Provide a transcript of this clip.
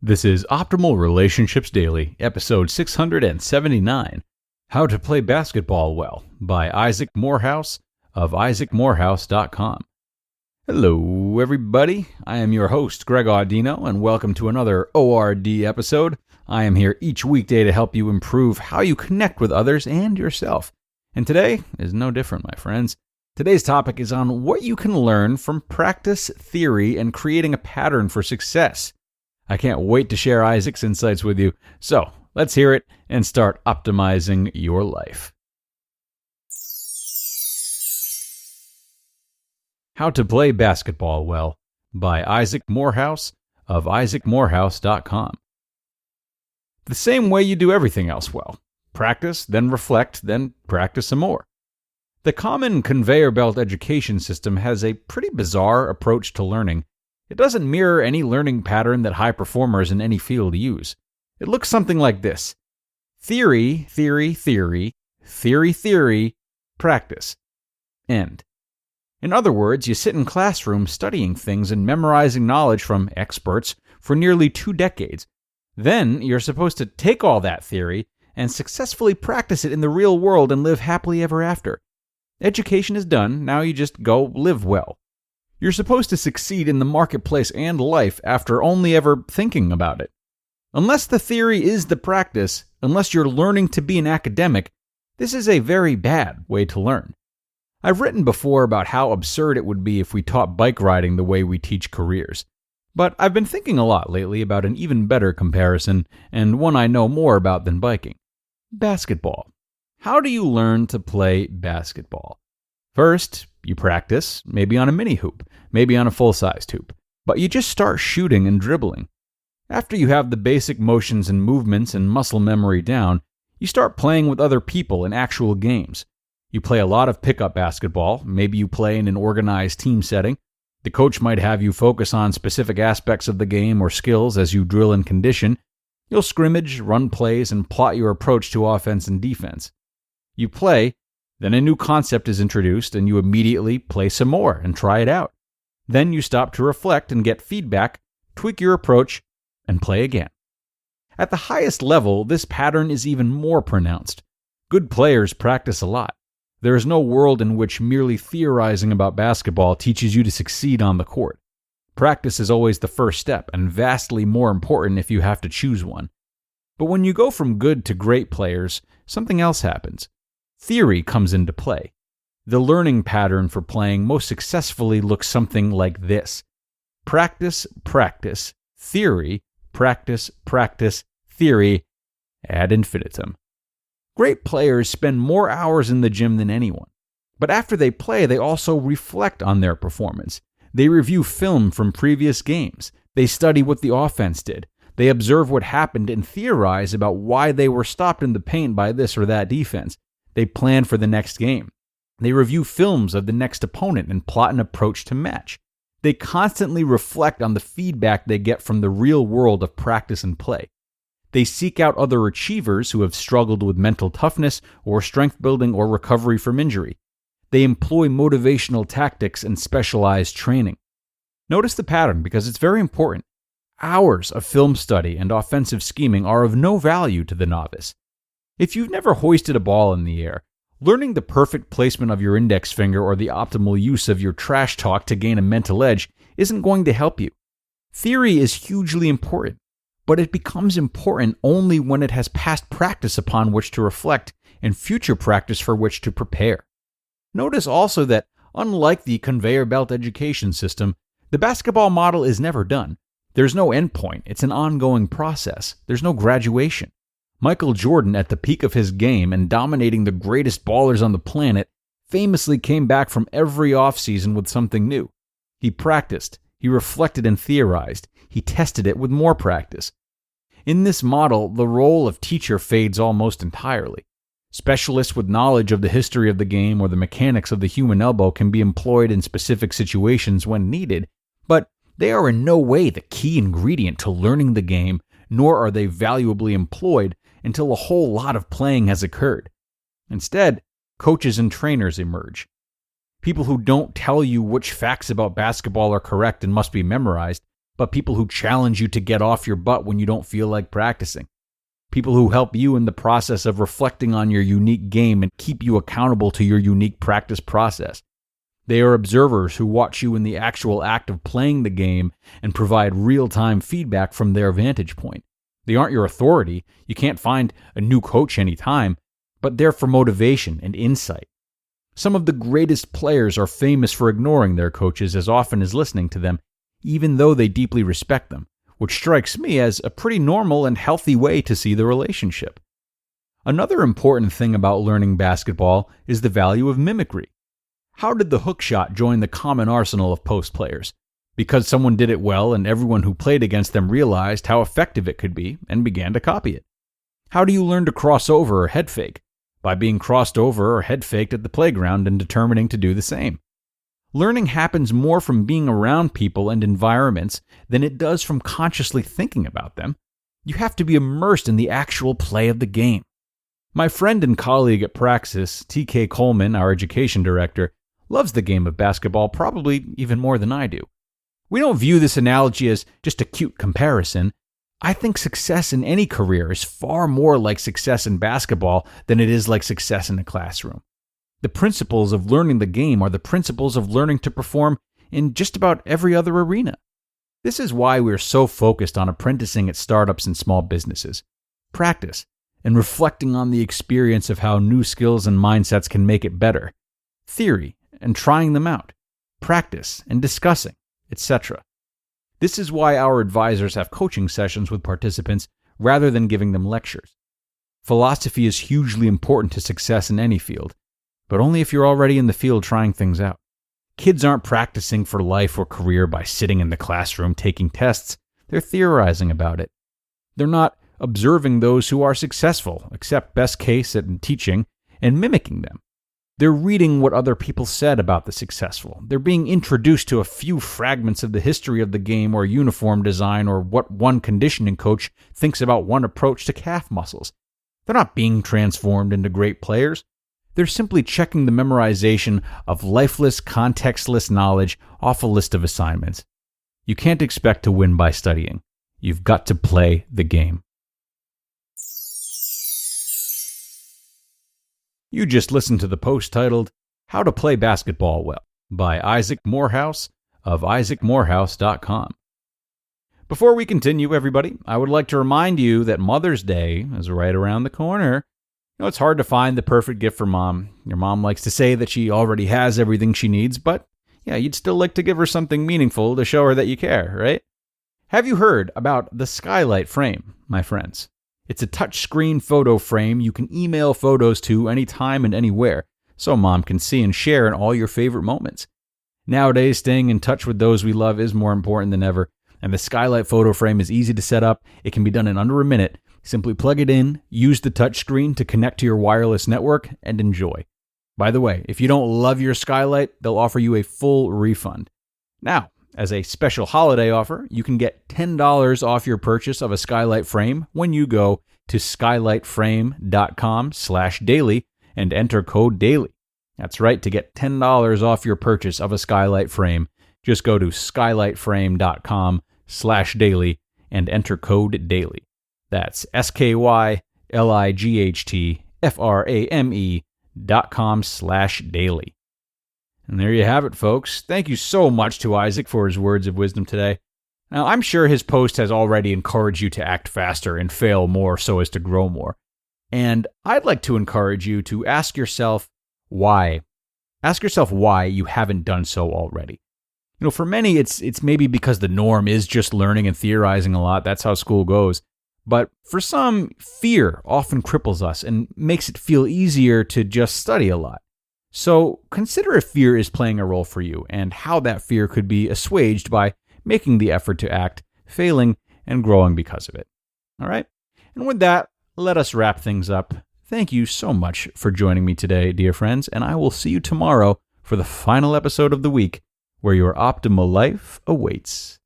This is Optimal Relationships Daily, episode 679, How to Play Basketball Well, by Isaac Morehouse of isaacmorehouse.com. Hello, everybody. I am your host, Greg Audino, and welcome to another ORD episode. I am here each weekday to help you improve how you connect with others and yourself. And today is no different, my friends. Today's topic is on what you can learn from practice, theory, and creating a pattern for success. I can't wait to share Isaac's insights with you, so let's hear it and start optimizing your life. How to Play Basketball Well, by Isaac Morehouse of isaacmorehouse.com. The same way you do everything else well. Practice, then reflect, then practice some more. The common conveyor belt education system has a pretty bizarre approach to learning. It doesn't mirror any learning pattern that high performers in any field use. It looks something like this: theory, theory, theory, theory, theory, practice. End. In other words, you sit in classrooms studying things and memorizing knowledge from experts for nearly 2 decades. Then you're supposed to take all that theory and successfully practice it in the real world and live happily ever after. Education is done, now you just go live well. You're supposed to succeed in the marketplace and life after only ever thinking about it. Unless the theory is the practice, unless you're learning to be an academic, this is a very bad way to learn. I've written before about how absurd it would be if we taught bike riding the way we teach careers. But I've been thinking a lot lately about an even better comparison, and one I know more about than biking. Basketball. How do you learn to play basketball? First, you practice, maybe on a mini hoop, maybe on a full-sized hoop, but you just start shooting and dribbling. After you have the basic motions and movements and muscle memory down, you start playing with other people in actual games. You play a lot of pickup basketball, maybe you play in an organized team setting. The coach might have you focus on specific aspects of the game or skills as you drill and condition. You'll scrimmage, run plays, and plot your approach to offense and defense. You play, then a new concept is introduced and you immediately play some more and try it out. Then you stop to reflect and get feedback, tweak your approach, and play again. At the highest level, this pattern is even more pronounced. Good players practice a lot. There is no world in which merely theorizing about basketball teaches you to succeed on the court. Practice is always the first step and vastly more important if you have to choose one. But when you go from good to great players, something else happens. Theory comes into play. The learning pattern for playing most successfully looks something like this: practice, practice, theory, practice, practice, theory, ad infinitum. Great players spend more hours in the gym than anyone. But after they play, they also reflect on their performance. They review film from previous games. They study what the offense did. They observe what happened and theorize about why they were stopped in the paint by this or that defense. They plan for the next game. They review films of the next opponent and plot an approach to match. They constantly reflect on the feedback they get from the real world of practice and play. They seek out other achievers who have struggled with mental toughness or strength building or recovery from injury. They employ motivational tactics and specialized training. Notice the pattern because it's very important. Hours of film study and offensive scheming are of no value to the novice. If you've never hoisted a ball in the air, learning the perfect placement of your index finger or the optimal use of your trash talk to gain a mental edge isn't going to help you. Theory is hugely important, but it becomes important only when it has past practice upon which to reflect and future practice for which to prepare. Notice also that, unlike the conveyor belt education system, the basketball model is never done. There's no endpoint. It's an ongoing process. There's no graduation. Michael Jordan, at the peak of his game and dominating the greatest ballers on the planet, famously came back from every offseason with something new. He practiced, he reflected and theorized, he tested it with more practice. In this model, the role of teacher fades almost entirely. Specialists with knowledge of the history of the game or the mechanics of the human elbow can be employed in specific situations when needed, but they are in no way the key ingredient to learning the game, nor are they valuably employed until a whole lot of playing has occurred. Instead, coaches and trainers emerge. People who don't tell you which facts about basketball are correct and must be memorized, but people who challenge you to get off your butt when you don't feel like practicing. People who help you in the process of reflecting on your unique game and keep you accountable to your unique practice process. They are observers who watch you in the actual act of playing the game and provide real-time feedback from their vantage point. They aren't your authority. You can't find a new coach anytime, but they're for motivation and insight. Some of the greatest players are famous for ignoring their coaches as often as listening to them, even though they deeply respect them, which strikes me as a pretty normal and healthy way to see the relationship. Another important thing about learning basketball is the value of mimicry. How did the hook shot join the common arsenal of post players? Because someone did it well and everyone who played against them realized how effective it could be and began to copy it. How do you learn to cross over or head fake? By being crossed over or head faked at the playground and determining to do the same. Learning happens more from being around people and environments than it does from consciously thinking about them. You have to be immersed in the actual play of the game. My friend and colleague at Praxis, TK Coleman, our education director, loves the game of basketball probably even more than I do. We don't view this analogy as just a cute comparison. I think success in any career is far more like success in basketball than it is like success in a classroom. The principles of learning the game are the principles of learning to perform in just about every other arena. This is why we're so focused on apprenticing at startups and small businesses. Practice and reflecting on the experience of how new skills and mindsets can make it better. Theory and trying them out. Practice and discussing, etc. This is why our advisors have coaching sessions with participants rather than giving them lectures. Philosophy is hugely important to success in any field, but only if you're already in the field trying things out. Kids aren't practicing for life or career by sitting in the classroom taking tests. They're theorizing about it. They're not observing those who are successful, except best case at teaching, and mimicking them. They're reading what other people said about the successful. They're being introduced to a few fragments of the history of the game or uniform design or what one conditioning coach thinks about one approach to calf muscles. They're not being transformed into great players. They're simply checking the memorization of lifeless, contextless knowledge off a list of assignments. You can't expect to win by studying. You've got to play the game. You just listened to the post titled, How to Play Basketball Well by Isaac Morehouse of isaacmorehouse.com. Before we continue, everybody, I would like to remind you that Mother's Day is right around the corner. You know, it's hard to find the perfect gift for Mom. Your mom likes to say that she already has everything she needs, but yeah, you'd still like to give her something meaningful to show her that you care, right? Have you heard about the Skylight Frame, my friends? It's a touchscreen photo frame you can email photos to anytime and anywhere, so Mom can see and share in all your favorite moments. Nowadays, staying in touch with those we love is more important than ever, and the Skylight photo frame is easy to set up. It can be done in under a minute. Simply plug it in, use the touchscreen to connect to your wireless network, and enjoy. By the way, if you don't love your Skylight, they'll offer you a full refund. Now, as a special holiday offer, you can get $10 off your purchase of a Skylight frame when you go to skylightframe.com/daily and enter code DAILY. That's right, to get $10 off your purchase of a Skylight frame, just go to skylightframe.com/daily and enter code DAILY. That's skylightframe.com/daily. And there you have it, folks. Thank you so much to Isaac for his words of wisdom today. Now, I'm sure his post has already encouraged you to act faster and fail more so as to grow more. And I'd like to encourage you to ask yourself why. Ask yourself why you haven't done so already. You know, for many, it's maybe because the norm is just learning and theorizing a lot. That's how school goes. But for some, fear often cripples us and makes it feel easier to just study a lot. So consider if fear is playing a role for you and how that fear could be assuaged by making the effort to act, failing, and growing because of it. All right? And with that, let us wrap things up. Thank you so much for joining me today, dear friends, and I will see you tomorrow for the final episode of the week where your optimal life awaits.